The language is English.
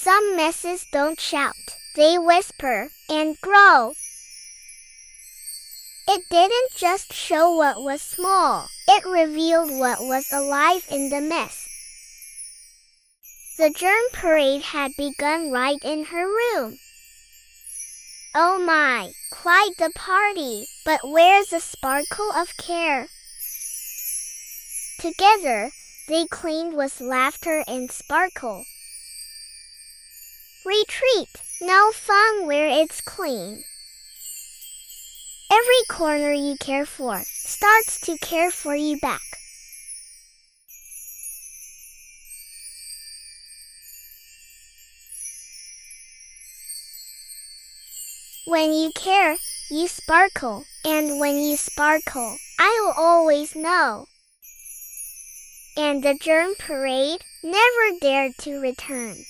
Some messes don't shout, they whisper and grow. It didn't just show what was small, it revealed what was alive in the mess. The germ parade had begun right in her room. Oh my, quite the party, but where's the sparkle of care? Together, they cleaned with laughter and sparkle. Retreat, no fun where it's clean. Every corner you care for starts to care for you back. When you care, you sparkle, and when you sparkle, I'll always know. And the germ parade never dared to return.